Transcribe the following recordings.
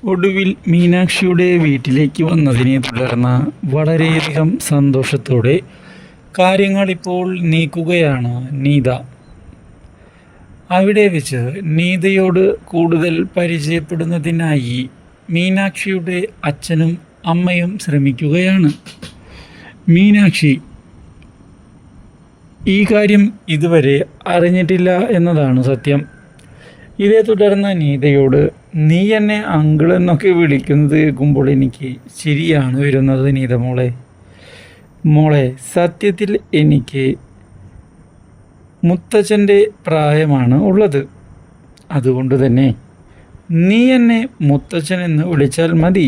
ഒടുവിൽ മീനാക്ഷിയുടെ വീട്ടിലേക്ക് വന്നതിനെ തുടർന്ന് വളരെയധികം സന്തോഷത്തോടെ കാര്യങ്ങളിപ്പോൾ നീക്കുകയാണ് നീത. അവിടെ വെച്ച് നീതയോട് കൂടുതൽ പരിചയപ്പെടുന്നതിനായി മീനാക്ഷിയുടെ അച്ഛനും അമ്മയും ശ്രമിക്കുകയാണ്. മീനാക്ഷി ഈ കാര്യം ഇതുവരെ അറിഞ്ഞിട്ടില്ല എന്നതാണ് സത്യം. ഇതേ തുടർന്ന് നീതയോട് നീ എന്നെ അങ്കിൾ എന്നൊക്കെ വിളിക്കുന്നത് കേൾക്കുമ്പോൾ എനിക്ക് ചിരിയാണ് വരുന്നത്. നീത മോളെ സത്യത്തിൽ എനിക്ക് മുത്തച്ഛൻ്റെ പ്രായമാണ് ഉള്ളത്. അതുകൊണ്ട് തന്നെ നീ എന്നെ മുത്തച്ഛൻ എന്ന് വിളിച്ചാൽ മതി.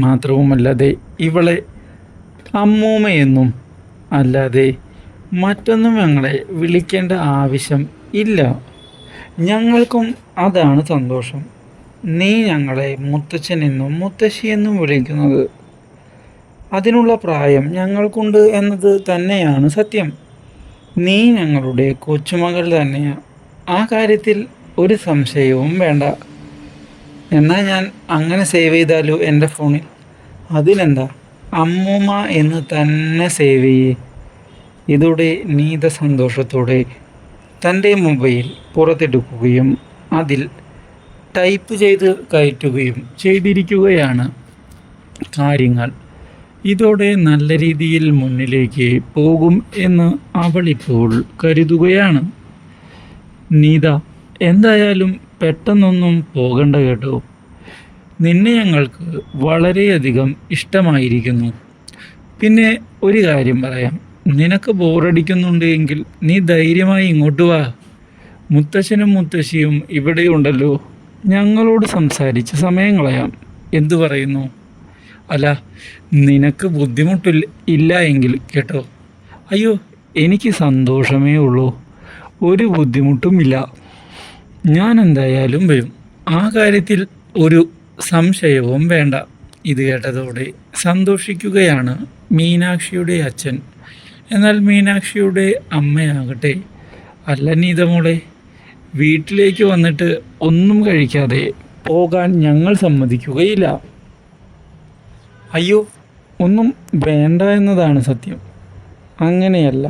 മാത്രവുമല്ലാതെ ഇവളെ അമ്മൂമ്മയെന്നും അല്ലാതെ മറ്റൊന്നും ഞങ്ങളെ വിളിക്കേണ്ട ആവശ്യം ഇല്ല. ഞങ്ങൾക്കും അതാണ് സന്തോഷം. നീ ഞങ്ങളെ മുത്തച്ഛനെന്നും മുത്തശ്ശിയെന്നും വിളിക്കുന്നത്. അതിനുള്ള പ്രായം ഞങ്ങൾക്കുണ്ട് എന്നത് തന്നെയാണ് സത്യം. നീ ഞങ്ങളുടെ കൊച്ചുമകൾ തന്നെയാണ്. ആ കാര്യത്തിൽ ഒരു സംശയവും വേണ്ട. എന്നാൽ ഞാൻ അങ്ങനെ സേവ് ചെയ്താലോ എൻ്റെ ഫോണിൽ? അതിനെന്താ, അമ്മൂമ്മ എന്ന് തന്നെ സേവ് ചെയ്യേ. ഇതോടെ നീത സന്തോഷത്തോടെ തൻ്റെ മൊബൈൽ പുറത്തെടുക്കുകയും അതിൽ ടൈപ്പ് ചെയ്ത് കയറ്റുകയും ചെയ്തിരിക്കുകയാണ് കാര്യങ്ങൾ. ഇതോടെ നല്ല രീതിയിൽ മുന്നിലേക്ക് പോകും എന്ന് അവളിപ്പോൾ കരുതുകയാണ്. നീത, എന്തായാലും പെട്ടെന്നൊന്നും പോകണ്ട കേട്ടോ. നിന്നെ ഞങ്ങൾക്ക് വളരെയധികം ഇഷ്ടമായിരിക്കുന്നു. പിന്നെ ഒരു കാര്യം പറയാം, നിനക്ക് ബോറടിക്കുന്നുണ്ട് എങ്കിൽ നീ ധൈര്യമായി ഇങ്ങോട്ട് വാ. മുത്തശ്ശനും മുത്തശ്ശിയും ഇവിടെയുണ്ടല്ലോ. ഞങ്ങളോട് സംസാരിച്ച് സമയം കളയാം. എന്തു പറയുന്നു? അല്ല, നിനക്ക് ബുദ്ധിമുട്ടില്ല എങ്കിൽ കേട്ടോ. അയ്യോ, എനിക്ക് സന്തോഷമേ ഉള്ളൂ, ഒരു ബുദ്ധിമുട്ടുമില്ല. ഞാൻ എന്തായാലും വരും. ആ കാര്യത്തിൽ ഒരു സംശയവും വേണ്ട. ഇത് കേട്ടതോടെ സന്തോഷിക്കുകയാണ് മീനാക്ഷിയുടെ അച്ഛൻ. എന്നാൽ മീനാക്ഷിയുടെ അമ്മയാകട്ടെ, അല്ല നീത മോളെ, വീട്ടിലേക്ക് വന്നിട്ട് ഒന്നും കഴിക്കാതെ പോകാൻ ഞങ്ങൾ സമ്മതിക്കുകയില്ല. അയ്യോ, ഒന്നും വേണ്ട എന്നതാണ് സത്യം. അങ്ങനെയല്ല,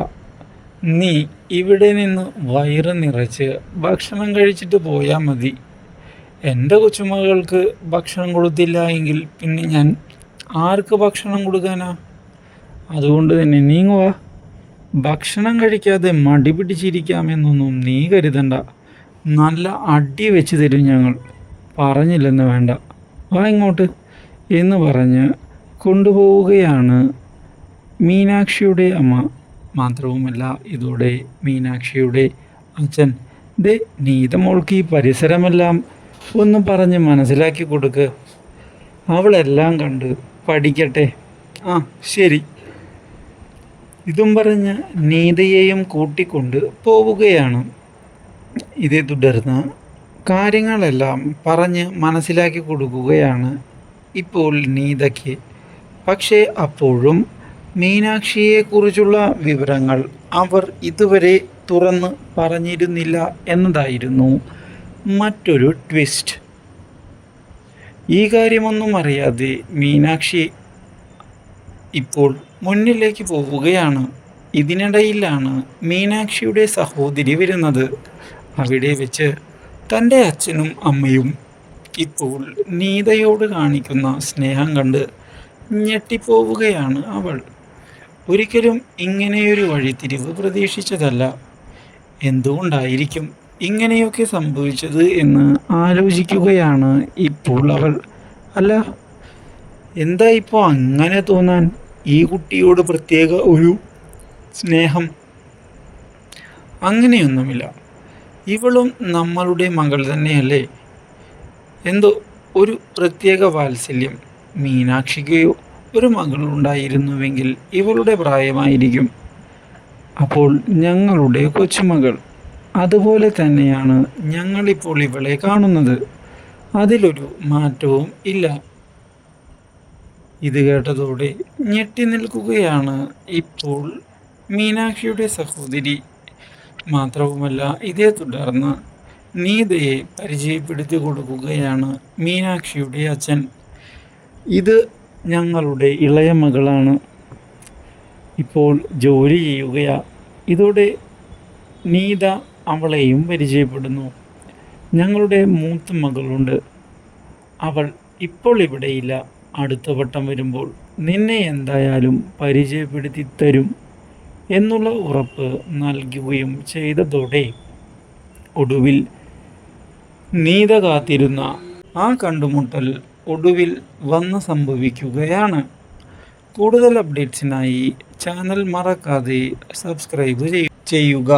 നീ ഇവിടെ നിന്ന് വയറ് നിറച്ച് ഭക്ഷണം കഴിച്ചിട്ട് പോയാൽ മതി. എൻ്റെ കൊച്ചുമകൾക്ക് ഭക്ഷണം കൊടുത്തില്ല എങ്കിൽ പിന്നെ ഞാൻ ആർക്ക് ഭക്ഷണം കൊടുക്കാനാ? അതുകൊണ്ട് തന്നെ നീങ്ങുവാ. ഭക്ഷണം കഴിക്കാതെ മടി പിടിച്ചിരിക്കാമെന്നൊന്നും നീ കരുതണ്ട. നല്ല അടി വെച്ച് തരും ഞങ്ങൾ. പറഞ്ഞില്ലെന്ന് വേണ്ട, വാ ഇങ്ങോട്ട് എന്ന് പറഞ്ഞ് കൊണ്ടുപോവുകയാണ് മീനാക്ഷിയുടെ അമ്മ. മാത്രവുമല്ല, ഇതോടെ മീനാക്ഷിയുടെ അച്ഛൻ, ദേ നീത മോൾക്ക് ഈ പരിസരമെല്ലാം ഒന്ന് പറഞ്ഞ് മനസ്സിലാക്കി കൊടുക്ക്. അവളെല്ലാം കണ്ട് പഠിക്കട്ടെ. ആ ശരി. ഇതും പറഞ്ഞ് നീതയെയും കൂട്ടിക്കൊണ്ട് പോവുകയാണ്. ഇതേ തുടർന്ന് കാര്യങ്ങളെല്ലാം പറഞ്ഞ് മനസ്സിലാക്കി കൊടുക്കുകയാണ് ഇപ്പോൾ നീതയ്ക്ക്. പക്ഷേ അപ്പോഴും മീനാക്ഷിയെക്കുറിച്ചുള്ള വിവരങ്ങൾ അവർ ഇതുവരെ തുറന്ന് പറഞ്ഞിരുന്നില്ല എന്നതായിരുന്നു മറ്റൊരു ട്വിസ്റ്റ്. ഈ കാര്യമൊന്നും അറിയാതെ മീനാക്ഷി ഇപ്പോൾ മുന്നിലേക്ക് പോവുകയാണ്. ഇതിനിടയിലാണ് മീനാക്ഷിയുടെ സഹോദരി വരുന്നത്. അവിടെ വെച്ച് തൻ്റെ അച്ഛനും അമ്മയും ഇപ്പോൾ നീതയോട് കാണിക്കുന്ന സ്നേഹം കണ്ട് ഞെട്ടിപ്പോവുകയാണ് അവൾ. ഒരിക്കലും ഇങ്ങനെയൊരു വഴിത്തിരിവ് പ്രതീക്ഷിച്ചതല്ല. എന്തുകൊണ്ടായിരിക്കും ഇങ്ങനെയൊക്കെ സംഭവിച്ചത് എന്ന് ആലോചിക്കുകയാണ് ഇപ്പോൾ അവൾ. അല്ല, എന്താ ഇപ്പോൾ അങ്ങനെ തോന്നാൻ? ഈ കുട്ടിയോട് പ്രത്യേക ഒരു സ്നേഹം? അങ്ങനെയൊന്നുമില്ല. ഇവളും നമ്മളുടെ മകൾ തന്നെയല്ലേ. എന്തോ ഒരു പ്രത്യേക വാത്സല്യം. മീനാക്ഷിക്കോ ഒരു മകളുണ്ടായിരുന്നുവെങ്കിൽ ഇവളുടെ പ്രായമായിരിക്കും. അപ്പോൾ ഞങ്ങളുടെ കൊച്ചുമകൾ. അതുപോലെ തന്നെയാണ് ഞങ്ങളിപ്പോൾ ഇവളെ കാണുന്നത്. അതിലൊരു മാറ്റവും ഇല്ല. ഇത് കേട്ടതോടെ ഞെട്ടി നിൽക്കുകയാണ് ഇപ്പോൾ മീനാക്ഷിയുടെ സഹോദരി. മാത്രവുമല്ല, ഇതേ തുടർന്ന് നീതയെ പരിചയപ്പെടുത്തി കൊടുക്കുകയാണ് മീനാക്ഷിയുടെ അച്ഛൻ. ഇത് ഞങ്ങളുടെ ഇളയ മകളാണ്, ഇപ്പോൾ ജോലി ചെയ്യുകയാണ്. ഇതോടെ നീത അവളെയും പരിചയപ്പെടുന്നു. ഞങ്ങളുടെ മൂത്ത മകളുണ്ട്, അവൾ ഇപ്പോൾ ഇവിടെയില്ല, അടുത്ത വട്ടം വരുമ്പോൾ നിന്നെ എന്തായാലും പരിചയപ്പെടുത്തി തരും എന്നുള്ള ഉറപ്പ് നൽകുകയും ചെയ്തതോടെ ഒടുവിൽ നീത കാത്തിരുന്ന ആ കണ്ടുമുട്ടൽ ഒടുവിൽ വന്ന് സംഭവിക്കുകയാണ്. കൂടുതൽ അപ്ഡേറ്റ്സിനായി ചാനൽ മറക്കാതെ സബ്സ്ക്രൈബ് ചെയ്യുക.